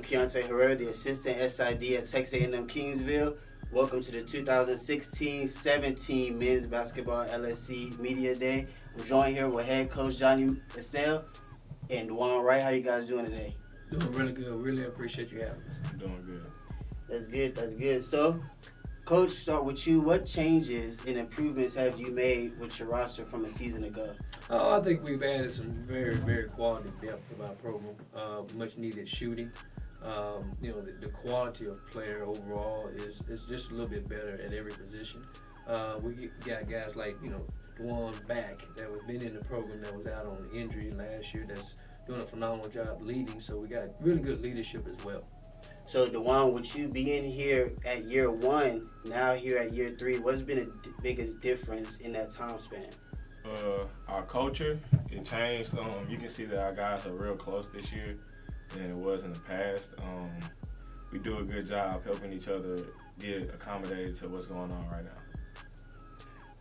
Keontae Herrera, the assistant SID at Texas A&M Kingsville. Welcome to the 2016-17 Men's Basketball LSC Media Day. I'm joined here with head coach Johnny Estelle and Dwan Wright. How you guys doing today? Doing really good. Really appreciate you having us. Doing good. That's good. That's good. So, Coach, start with you. What changes and improvements have you made with your roster from a season ago? I think we've added some very, very quality depth to our program. Much needed shooting. The quality of player overall is just a little bit better at every position. We got guys like, Dwan back that was been in the program that was out on injury last year that's doing a phenomenal job leading. So we got really good leadership as well. So, Dwan, with you being here at year one, now here at year three, what's been the biggest difference in that time span? Our culture, it changed. You can see that our guys are real close this year than it was in the past. We do a good job helping each other get accommodated to what's going on right now.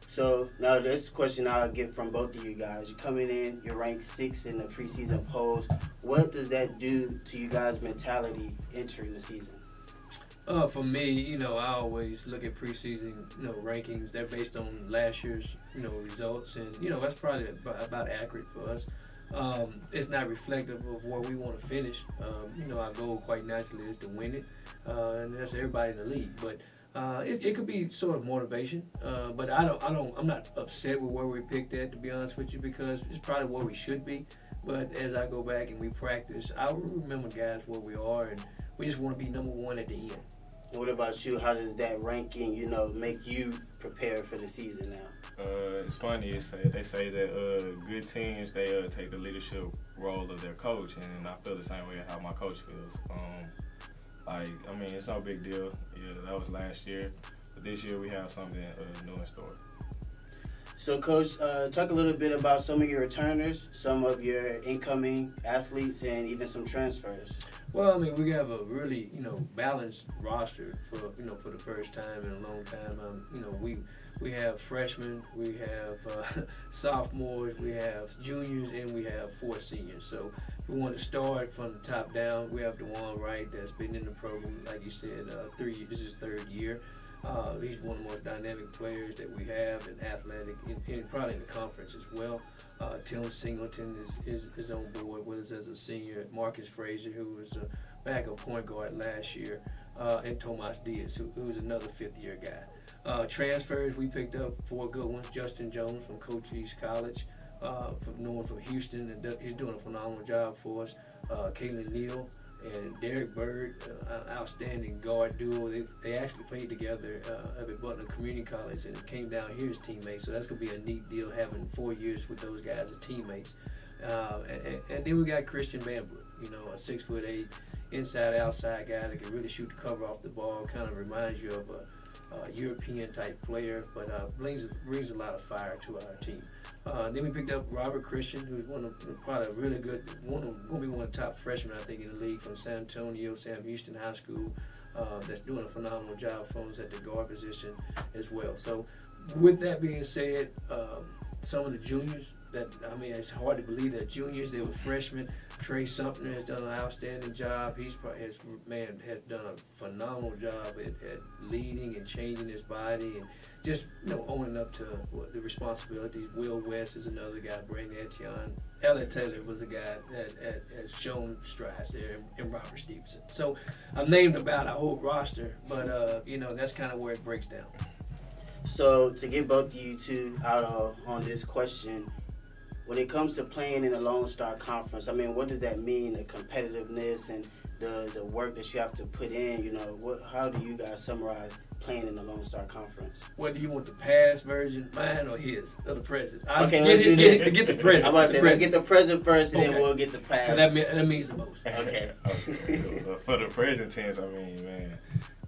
So now this question I'll get from both of you guys. You're coming in, you're ranked 6th in the preseason polls. What does that do to you guys' mentality entering the season? For me, I always look at preseason, rankings. They're based on last year's, results, and that's probably about accurate for us. It's not reflective of where we want to finish. Our goal quite naturally is to win it, and that's everybody in the league. But it could be sort of motivation. But I'm not upset with where we picked at, to be honest with you, because it's probably where we should be. But as I go back and we practice, I will remember, guys, where we are, and we just want to be number one at the end. What about you? How does that ranking, make you prepare for the season now? It's funny. They say that good teams, they take the leadership role of their coach, and I feel the same way how my coach feels. It's no big deal. Yeah, that was last year, but this year we have something new in store. So, Coach, talk a little bit about some of your returners, some of your incoming athletes, and even some transfers. Well, we have a really, balanced roster for the first time in a long time. We have freshmen, we have sophomores, we have juniors, and we have 4 seniors. So if we want to start from the top down, we have Dwan Wright that's been in the program, like you said, 3 years. This is his 3rd year. He's one of the most dynamic players that we have, and athletic, and probably in the conference as well. Tim Singleton is on board with us as a senior. Marcus Frazier, who was a backup point guard last year, and Tomas Diaz, who's another 5th-year guy. Transfers, we picked up 4 good ones. Justin Jones from Coach East College, from Houston, and he's doing a phenomenal job for us. Kalen Neal and Derek Bird, outstanding guard duo. They actually played together up at Butler Community College and came down here as teammates. So that's going to be a neat deal, having 4 years with those guys as teammates. And then we got Christian Bambrook, a 6'8", inside-outside guy that can really shoot the cover off the ball. Kind of reminds you of a European-type player, but brings a lot of fire to our team. Then we picked up Robert Christian, who's probably a really good, going to be one of the top freshmen, I think, in the league, from San Antonio, Sam Houston High School, that's doing a phenomenal job for us at the guard position as well. So with that being said, some of the juniors, it's hard to believe that juniors, they were freshmen. Trey Sumter has done an outstanding job. Has done a phenomenal job at leading and changing his body and just owning up to the responsibilities. Will West is another guy. Brandon Etienne. Elliot Taylor was a guy that has shown strides there, and Robert Stevenson. So I've named about our whole roster, but that's kind of where it breaks down. So to get both of you two out on this question, when it comes to playing in the Lone Star Conference, what does that mean, the competitiveness and the work that you have to put in? How do you guys summarize playing in the Lone Star Conference? What do you want, the past version, mine or his, or the present? Okay, let's do this. Get the present. I'm about to say, let's get the present first, and then we'll get the past. That means the most. Okay. For the present tense,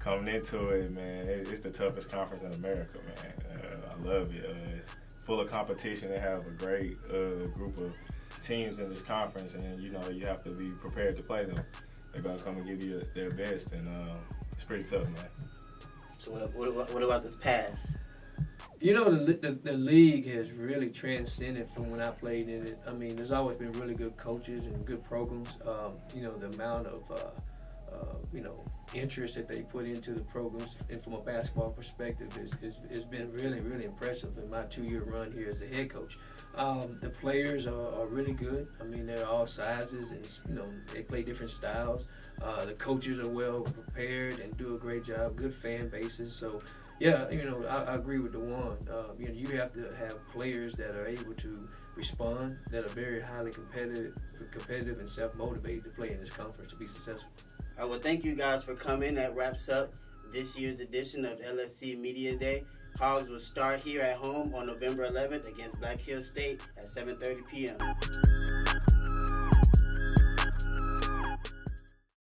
coming into it, man, it's the toughest conference in America, man. I love it. It's full of competition. They have a great group of teams in this conference, and you have to be prepared to play them. They're gonna come and give you their best, and it's pretty tough, man. So what about this pass? The league has really transcended from when I played in it. There's always been really good coaches and good programs. The amount of interest that they put into the programs, and from a basketball perspective, it's been really, really impressive in my 2-year run here as the head coach. The players are really good. I mean, they're all sizes, and they play different styles. The coaches are well prepared and do a great job. Good fan bases. So, yeah, I agree with DeJuan. You have to have players that are able to respond, that are very highly competitive and self-motivated to play in this conference to be successful. All right, well, thank you guys for coming. That wraps up this year's edition of LSC Media Day. Hogs will start here at home on November 11th against Black Hills State at 7:30 p.m.